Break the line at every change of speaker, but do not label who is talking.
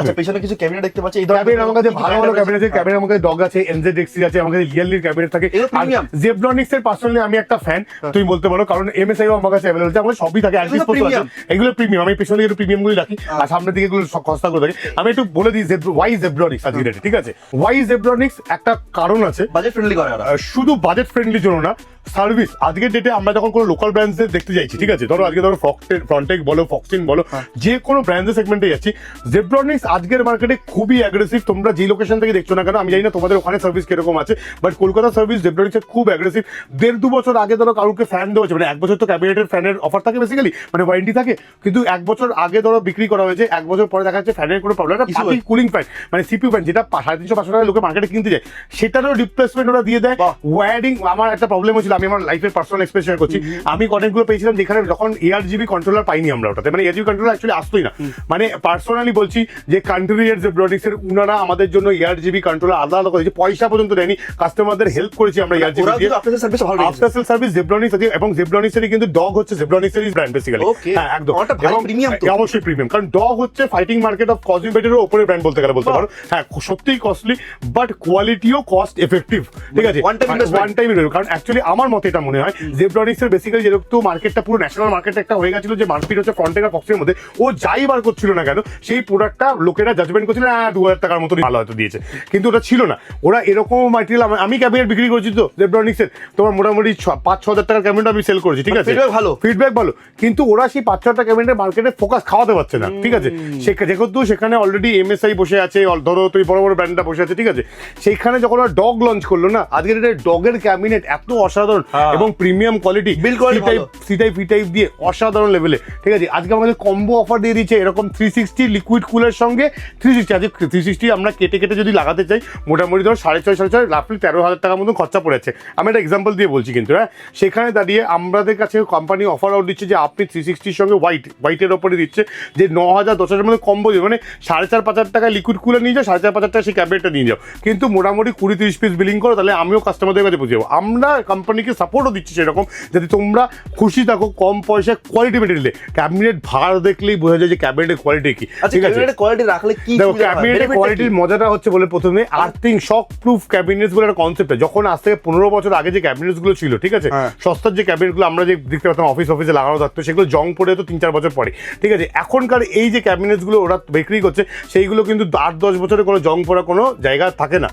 আচ্ছা পেছনে কিছু ক্যাবিনেট দেখতে পাচ্ছি, এই
ক্যাবিনেট আমার কাছে ভালো ভালো ক্যাবিনেট আছে, ক্যাবিনেট আমার কাছে ডগ আছে, NZXC আছে, আমার কাছে রিয়েলির ক্যাবিনেট থাকে। জেব্রনিক্স এর পার্সোনালি আমি একটা ফ্যান, তুমি বলতে পারো, কারণ MSI আমার কাছে অ্যাভেলেবল আছে, আমার সবই থাকে, এগুলো প্রিমিয়াম, আমি পেছনে একটু প্রিমিয়াম গুলো রাখি আর সামনের দিকে এগুলো সস্তা করে রাখি। আমি একটু বলে দিই ওয়াই জেব্রনিক্স আজকে রেটে, ঠিক আছে? ওয়াই জেব্রনিক্স একটা কারণ আছে,
বাজেট ফ্রেন্ডলি করে,
শুধু বাজেট ফ্রেন্ডলির জন্য না, সার্ভিস। আজকের ডেটে আমরা যখন কোনো লোকাল ব্র্যান্ডস দেখতে যাচ্ছি, ঠিক আছে, ধরো আজকে ধরো ফ্রন্টেক বলো, ফক্সিন বলো, যে কোনো ব্র্যান্ডের সেগমেন্টে যাচ্ছি, জেব্রনিক্স আজকের মার্কেটে খুবই অ্যাগ্রেসিভ। তোমরা যে লোকেশন থেকে দেখছো না কেন, আমি জানি না তোমাদের ওখানে সার্ভিস কিরকম আছে, বাট কলকাতা সার্ভিস জেব্রনিক্সের খুব অ্যাগ্রেসিভ। 1.5-2 বছর আগে ধরো কারোকে ফ্যান দেওয়া হচ্ছে, মানে 1 বছর তো ক্যাবিনেটের ফ্যানের অফার থাকে বেসিক্যালি, মানে ওয়ারেন্টি থাকে, কিন্তু 1 বছর আগে ধরো বিক্রি করা হয়েছে, 1 বছর পরে দেখা যাচ্ছে ফ্যানের কোনো প্রবলেম, কুলিং ফ্যান মানে সিপিইউ ফ্যান, যেটা 350-500 টাকা লোকে মার্কেটে কিনতে যায়, সেটারও রিপ্লেসমেন্ট ওরা দিয়ে দেয়। ওয়্যারিং, আমার একটা প্রবলেম হয়েছিল, আমি আমার লাইফের পার্সোনাল এক্সপেরিয়েন্স শেয়ার করছি, আমি কন্টেন্টগুলো পেয়েছিলাম যেখানে যখন ARGB কন্ট্রোলার পাইনি আমরা ওটাতে, মানে ARGB কন্ট্রোলার অ্যাকচুয়ালি আসতোই না, মানে পার্সোনালি বলছি যে কান্ট্রির জেব্রনিক্স এর উনারা আমাদের জন্য ARGB কন্ট্রোলার আলাদা আলাদা করেছে, পয়সা পর্যন্ত দেয়নি, কাস্টমারদের হেল্প করেছি আমরা ARGB দিয়ে। আফটার সেল সার্ভিস জেব্রনিক্স আছে, এবং জেব্রনিক্স এর কিন্তু ডগ হচ্ছে জেব্রনিক্স এর ব্র্যান্ড বেসিক্যালি, হ্যাঁ একদম, এবং প্রিমিয়াম তো অবশ্যই প্রিমিয়াম, কারণ ডগ হচ্ছে ফাইটিং মার্কেট অফ কসমেটিকের উপরে ব্র্যান্ড বলতে গেলে বলতে পারো, হ্যাঁ সত্যিই কস্টলি বাট কোয়ালিটিও কস্ট এফেক্টিভ, ঠিক আছে, ওয়ান টাইম ইনভেস্টমেন্ট। কারণ অ্যাকচুয়ালি আমার মতে এটা মনে হয় জেব্রনিক্স এর বেসিক্যালি যেহেতু মার্কেটটা পুরো ন্যাশনাল মার্কেট একটা হয়ে গেছিল, যে মার্কেট হচ্ছে ফ্রন্টেক আর ফক্সের মধ্যে, ও যাই বার করছিল না কেন সেই প্রোডাক্টটা লোকেরা জাজমেন্ট করছিল 2000 টাকার মতো ভালো হয়তো দিয়েছে, কিন্তু ওটা ছিল না। ওরা এরকম ম্যাটেরিয়াল, আমি ক্যাবিনেট বিক্রি করছি তো জেব্রনিক্স এর, তোমার মোটামুটি 5-6 হাজার টাকার ক্যাবিনেট আমি সেল করেছি, ঠিক আছে, ফিডব্যাক ভালো, কিন্তু ওরা সেই 5-6 টাকা ক্যাবিনেটের মার্কেটে ফোকাস খাওয়াতে পারছে না, ঠিক আছে, যেহেতু সেখানে অলরেডি MSI বসে আছে, ধরো তুই বড় বড় ব্র্যান্ডটা বসে আছে, ঠিক আছে, সেইখানে যখন ওরা ডগ লঞ্চ করলো না, আজকের ডগের ক্যাবিনেট এত অসাধারণ এবং প্রিমিয়াম কোয়ালিটি, সি টাইপ দিয়ে অসাধারণ লেভেলে, ঠিক আছে, আজকে আমাদের কম্বো অফার দিয়ে দিচ্ছে এরকম 360 লিকুইড কুলার সঙ্গে 360, আজকে 360 আমরা কেটে কেটে যদি লাগাতে চাই মোটামুটি ধরো 6.5 রাফলি 13,000 টাকার মতন খরচা পড়েছে। আমি একটা এক্সাম্পল দিয়ে বলছি কিন্তু, হ্যাঁ, সেখানে দাঁড়িয়ে আমাদের কাছে কোম্পানি অফার আউট দিচ্ছে যে আপনি 360 সঙ্গে হোয়াইটের ওপরে দিচ্ছে যে 9,000-10,000 মধ্যে কম্বো দিবে, মানে 4,500 টাকায় লিকুইড কুলার নিয়ে যাও, 5,500 টাকা সেই ক্যাবিনেটটা নিয়ে যাও, কিন্তু মোটামুটি 20-30 পিস বিলিং করো, তাহলে আমিও কাস্টমারদের কাছে বুঝে যাবো। আমরা কোম্পানিকে সাপোর্টও দিচ্ছি সেরকম, যাতে তোমরা খুশি থাকো, কম পয়সায় কোয়ালিটি মেটেরিয়ালে। ক্যাবিনেট ভাড় দেখলেই বোঝা যায় যে ক্যাবিনেটের কোয়ালিটি কি, ঠিক আছে,
কোয়ালিটি রাখলে কি
ক্যাবিনেটের কোয়ালিটির মজাটা হচ্ছে বলে প্রথমে আর্থিং শক প্রুফ ক্যাবিনেটস বলে একটা কনসেপ্ট, যখন আজ থেকে 15 বছর আগে যে ক্যাবিনেটস গুলো ছিল, ঠিক আছে, সস্তার যে ক্যাবিনেট গুলো আমরা যে দেখতে পেতাম অফিসে লাগানো থাকতো, সেগুলো জং পড়ে তো 3-4 বছর পরে, ঠিক আছে, এখনকার এই যে ক্যাবিনেটস গুলো ওরা বিক্রি করছে সেইগুলো কিন্তু 8-10 বছরের কোনো জং পড়া কোনো জায়গা থাকে না।